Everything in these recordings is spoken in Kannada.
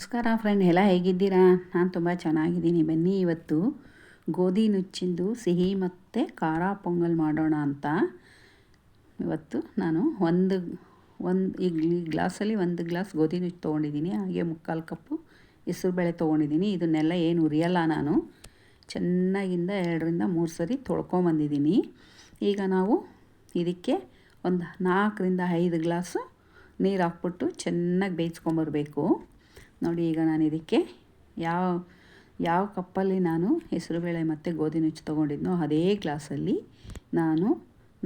ನಮಸ್ಕಾರ ಫ್ರೆಂಡ್, ಎಲ್ಲ ಹೇಗಿದ್ದೀರಾ? ನಾನು ತುಂಬ ಚೆನ್ನಾಗಿದ್ದೀನಿ. ಬನ್ನಿ, ಇವತ್ತು ಗೋಧಿ ನುಚ್ಚಿಂದು ಸಿಹಿ ಮತ್ತು ಖಾರ ಪೊಂಗಲ್ ಮಾಡೋಣ ಅಂತ. ಇವತ್ತು ನಾನು ಈ ಗ್ಲಾಸಲ್ಲಿ 1 ಗ್ಲಾಸ್ ಗೋಧಿ ನುಚ್ಚು ತೊಗೊಂಡಿದ್ದೀನಿ. ಹಾಗೆ 3/4 ಕಪ್ಪು ಹೆಸರುಬೇಳೆ ತೊಗೊಂಡಿದ್ದೀನಿ. ಇದನ್ನೆಲ್ಲ ಏನು ಉರಿಯಲ್ಲ, ನಾನು ಚೆನ್ನಾಗಿಂದ 2-3 ಸರಿ ತೊಳ್ಕೊಂಬಂದಿದ್ದೀನಿ. ಈಗ ನಾವು ಇದಕ್ಕೆ ಒಂದು 4-5 ಗ್ಲಾಸು ನೀರು ಹಾಕ್ಬಿಟ್ಟು ಚೆನ್ನಾಗಿ ಬೇಯಿಸ್ಕೊಂಬರ್ಬೇಕು. ನೋಡಿ, ಈಗ ನಾನು ಇದಕ್ಕೆ ಯಾವ ಕಪ್ಪಲ್ಲಿ ನಾನು ಹೆಸರುಬೇಳೆ ಮತ್ತು ಗೋಧಿ ನುಚ್ಚು ತೊಗೊಂಡಿದ್ನೋ ಅದೇ ಗ್ಲಾಸಲ್ಲಿ ನಾನು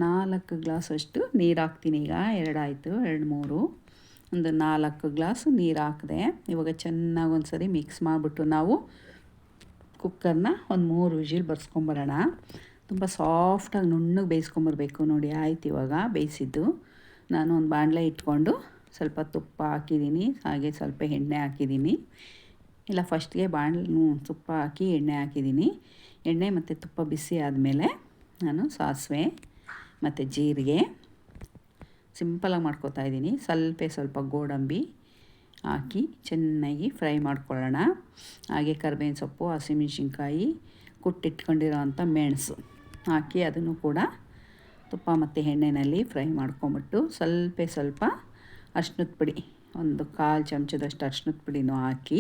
4 ಗ್ಲಾಸಷ್ಟು ನೀರು ಹಾಕ್ತೀನಿ. ಈಗ 2 ಆಯಿತು, 2-3 ಒಂದು 4 ಗ್ಲಾಸು ನೀರು ಹಾಕಿದೆ. ಇವಾಗ ಚೆನ್ನಾಗಿ ಒಂದು ಸರಿ ಮಿಕ್ಸ್ ಮಾಡಿಬಿಟ್ಟು ನಾವು ಕುಕ್ಕರ್ನ ಒಂದು 3 ವಿಜಿಲ್ ಬರ್ಸ್ಕೊಂಬರೋಣ. ತುಂಬ ಸಾಫ್ಟಾಗಿ ನುಣ್ಣಗೆ ಬೇಯಿಸ್ಕೊಂಬರ್ಬೇಕು. ನೋಡಿ, ಆಯ್ತು, ಇವಾಗ ಬೇಯಿಸಿದ್ದು. ನಾನು ಒಂದು ಬಾಣಲೆ ಇಟ್ಕೊಂಡು ಸ್ವಲ್ಪ ತುಪ್ಪ ಹಾಕಿದ್ದೀನಿ, ಹಾಗೆ ಸ್ವಲ್ಪ ಎಣ್ಣೆ ಹಾಕಿದ್ದೀನಿ. ಇಲ್ಲ, ಫಸ್ಟ್ಗೆ ತುಪ್ಪ ಹಾಕಿ ಎಣ್ಣೆ ಹಾಕಿದ್ದೀನಿ. ಎಣ್ಣೆ ಮತ್ತು ತುಪ್ಪ ಬಿಸಿ ಆದಮೇಲೆ ನಾನು ಸಾಸಿವೆ ಮತ್ತು ಜೀರಿಗೆ ಸಿಂಪಲಾಗಿ ಮಾಡ್ಕೊತಾ ಇದ್ದೀನಿ. ಸ್ವಲ್ಪ ಗೋಡಂಬಿ ಹಾಕಿ ಚೆನ್ನಾಗಿ ಫ್ರೈ ಮಾಡ್ಕೊಳ್ಳೋಣ. ಹಾಗೆ ಕರಿಬೇವಿನ ಸೊಪ್ಪು, ಹಸಿಮೆಣ್ಸಿನ್ಕಾಯಿ, ಕುಟ್ಟಿಟ್ಕೊಂಡಿರೋ ಅಂಥ ಮೆಣಸು ಹಾಕಿ ಅದನ್ನು ಕೂಡ ತುಪ್ಪ ಮತ್ತು ಎಣ್ಣೆಯಲ್ಲಿ ಫ್ರೈ ಮಾಡ್ಕೊಂಬಿಟ್ಟು ಸ್ವಲ್ಪ ಅರ್ಶಿನದ ಪುಡಿ, ಒಂದು 1/4 ಚಮಚದಷ್ಟು ಅರ್ಶಿನದ ಪುಡಿನೂ ಹಾಕಿ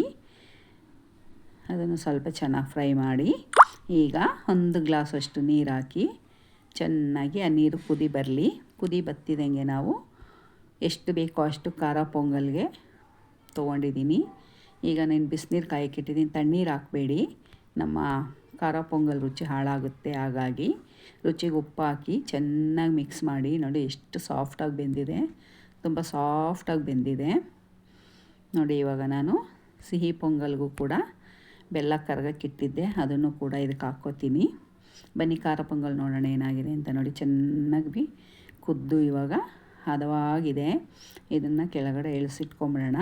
ಅದನ್ನು ಸ್ವಲ್ಪ ಚೆನ್ನಾಗಿ ಫ್ರೈ ಮಾಡಿ, ಈಗ 1 ಗ್ಲಾಸಷ್ಟು ನೀರು ಹಾಕಿ ಚೆನ್ನಾಗಿ ಆ ನೀರು ಕುದಿ ಬತ್ತಿದಂಗೆ ನಾವು ಎಷ್ಟು ಬೇಕೋ ಅಷ್ಟು ಖಾರ ಪೊಂಗಲ್ಗೆ ತೊಗೊಂಡಿದ್ದೀನಿ. ಈಗ ನಾನು ಬಿಸಿನೀರು ಕಾಯಕ್ಕಿಟ್ಟಿದ್ದೀನಿ, ತಣ್ಣೀರು ಹಾಕಬೇಡಿ, ನಮ್ಮ ಖಾರ ಪೊಂಗಲ್ ರುಚಿ ಹಾಳಾಗುತ್ತೆ. ಹಾಗಾಗಿ ರುಚಿಗೆ ಉಪ್ಪು ಹಾಕಿ ಚೆನ್ನಾಗಿ ಮಿಕ್ಸ್ ಮಾಡಿ. ನೋಡಿ, ಎಷ್ಟು ಸಾಫ್ಟಾಗಿ ಬೆಂದಿದೆ, ತುಂಬ ಸಾಫ್ಟಾಗಿ ಬೆಂದಿದೆ. ನೋಡಿ, ಇವಾಗ ನಾನು ಸಿಹಿ ಪೊಂಗಲ್ಗೂ ಕೂಡ ಬೆಲ್ಲ ಕರಗಕ್ಕಿಟ್ಟಿದ್ದೆ, ಅದನ್ನು ಕೂಡ ಇದಕ್ಕೆ ಹಾಕ್ಕೋತೀನಿ. ಬನ್ನಿ, ಖಾರ ಪೊಂಗಲ್ ನೋಡೋಣ ಏನಾಗಿದೆ ಅಂತ. ನೋಡಿ, ಚೆನ್ನಾಗಿ ಕುದ್ದು ಇವಾಗ ಹದವಾಗಿದೆ. ಇದನ್ನು ಕೆಳಗಡೆ ಇಳಿಸಿಟ್ಕೊಂಬಿಡೋಣ.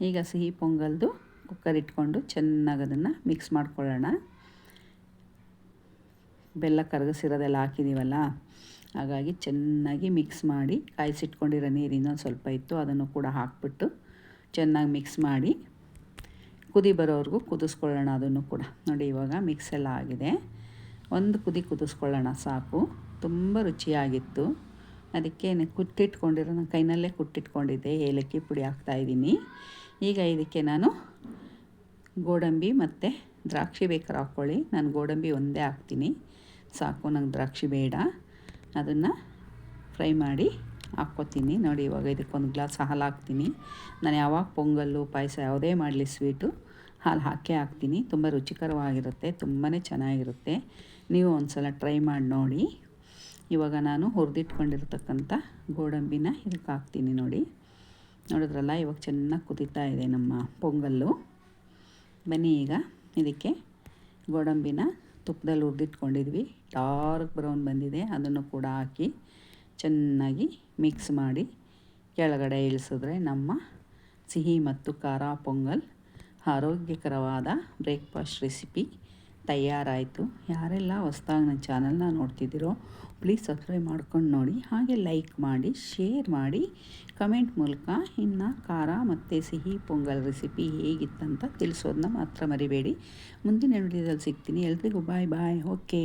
ಈಗ ಸಿಹಿ ಪೊಂಗಲ್ದು ಕುಕ್ಕರ್ ಇಟ್ಕೊಂಡು ಚೆನ್ನಾಗಿ ಅದನ್ನು ಮಿಕ್ಸ್ ಮಾಡ್ಕೊಳ್ಳೋಣ. ಬೆಲ್ಲ ಕರಗಿಸಿರೋದೆಲ್ಲ ಹಾಕಿದ್ದೀವಲ್ಲ, ಹಾಗಾಗಿ ಚೆನ್ನಾಗಿ ಮಿಕ್ಸ್ ಮಾಡಿ ಕಾಯಿಸಿಟ್ಕೊಂಡಿರೋ ನೀರು ಇನ್ನೊಂದು ಸ್ವಲ್ಪ ಇತ್ತು, ಅದನ್ನು ಕೂಡ ಹಾಕ್ಬಿಟ್ಟು ಚೆನ್ನಾಗಿ ಮಿಕ್ಸ್ ಮಾಡಿ ಕುದಿ ಬರೋವರೆಗೂ ಕುದಿಸ್ಕೊಳ್ಳೋಣ. ಅದನ್ನು ಕೂಡ ನೋಡಿ, ಇವಾಗ ಮಿಕ್ಸ್ ಎಲ್ಲ ಆಗಿದೆ. ಒಂದು ಕುದಿ ಕುದಿಸ್ಕೊಳ್ಳೋಣ ಸಾಕು. ತುಂಬ ರುಚಿಯಾಗಿತ್ತು. ಅದಕ್ಕೆ ನಾನು ಕೈನಲ್ಲೇ ಕುಟ್ಟಿಟ್ಕೊಂಡಿದ್ದೆ ಏಲಕ್ಕಿ ಪುಡಿ ಹಾಕ್ತಾಯಿದ್ದೀನಿ. ಈಗ ಇದಕ್ಕೆ ನಾನು ಗೋಡಂಬಿ ಮತ್ತು ದ್ರಾಕ್ಷಿ ಬೇಕಾದ್ರೆ ಹಾಕ್ಕೊಳ್ಳಿ. ನಾನು ಗೋಡಂಬಿ ಒಂದೇ ಹಾಕ್ತೀನಿ ಸಾಕು, ನಂಗೆ ದ್ರಾಕ್ಷಿ ಬೇಡ. ಅದನ್ನು ಫ್ರೈ ಮಾಡಿ ಹಾಕ್ಕೊತೀನಿ. ನೋಡಿ, ಇವಾಗ ಇದಕ್ಕೆ 1 ಗ್ಲಾಸ್ ಹಾಲು ಹಾಕ್ತೀನಿ. ನಾನು ಯಾವಾಗ ಪೊಂಗಲ್ಲು ಪಾಯಸ ಯಾವುದೇ ಮಾಡಲಿ ಸ್ವೀಟು ಹಾಲು ಹಾಕ್ತೀನಿ. ತುಂಬ ರುಚಿಕರವಾಗಿರುತ್ತೆ, ತುಂಬಾ ಚೆನ್ನಾಗಿರುತ್ತೆ. ನೀವು ಒಂದು ಸಲ ಟ್ರೈ ಮಾಡಿ ನೋಡಿ. ಇವಾಗ ನಾನು ಹುರಿದಿಟ್ಕೊಂಡಿರ್ತಕ್ಕಂಥ ಗೋಡಂಬಿನ ಇದಕ್ಕೆ ಹಾಕ್ತೀನಿ. ನೋಡಿದ್ರಲ್ಲ, ಇವಾಗ ಚೆನ್ನಾಗಿ ಕುದೀತಾ ಇದೆ ನಮ್ಮ ಪೊಂಗಲ್ಲು. ಬನ್ನಿ, ಈಗ ಇದಕ್ಕೆ ಗೋಡಂಬಿನ ತುಪ್ಪದಲ್ಲಿ ಹುರಿದಿಟ್ಕೊಂಡಿದ್ವಿ, ಡಾರ್ಕ್ ಬ್ರೌನ್ ಬಂದಿದೆ, ಅದನ್ನು ಕೂಡ ಹಾಕಿ ಚೆನ್ನಾಗಿ ಮಿಕ್ಸ್ ಮಾಡಿ ಕೆಳಗಡೆ ಇಳಿಸಿದ್ರೆ ನಮ್ಮ ಸಿಹಿ ಮತ್ತು ಖಾರ ಪೊಂಗಲ್ ಆರೋಗ್ಯಕರವಾದ ಬ್ರೇಕ್ಫಾಸ್ಟ್ ರೆಸಿಪಿ ತಯಾರಾಯಿತು. ಯಾರೆಲ್ಲ ಹೊಸದಾಗಿ ನನ್ನ ಚಾನಲ್ನ ನೋಡ್ತಿದ್ದೀರೋ ಪ್ಲೀಸ್ ಸಬ್ಸ್ಕ್ರೈಬ್ ಮಾಡ್ಕೊಂಡು ನೋಡಿ. ಹಾಗೆ ಲೈಕ್ ಮಾಡಿ, ಶೇರ್ ಮಾಡಿ, ಕಮೆಂಟ್ ಮೂಲಕ ಇನ್ನು ಖಾರ ಮತ್ತು ಸಿಹಿ ಪೊಂಗಲ್ ರೆಸಿಪಿ ಹೇಗಿತ್ತಂತ ತಿಳಿಸೋದನ್ನ ಮಾತ್ರ ಮರಿಬೇಡಿ. ಮುಂದಿನ ವಿಡಿಯೋದಲ್ಲಿ ಸಿಗ್ತೀನಿ. ಎಲ್ರಿಗೂ ಬಾಯ್. ಓಕೆ.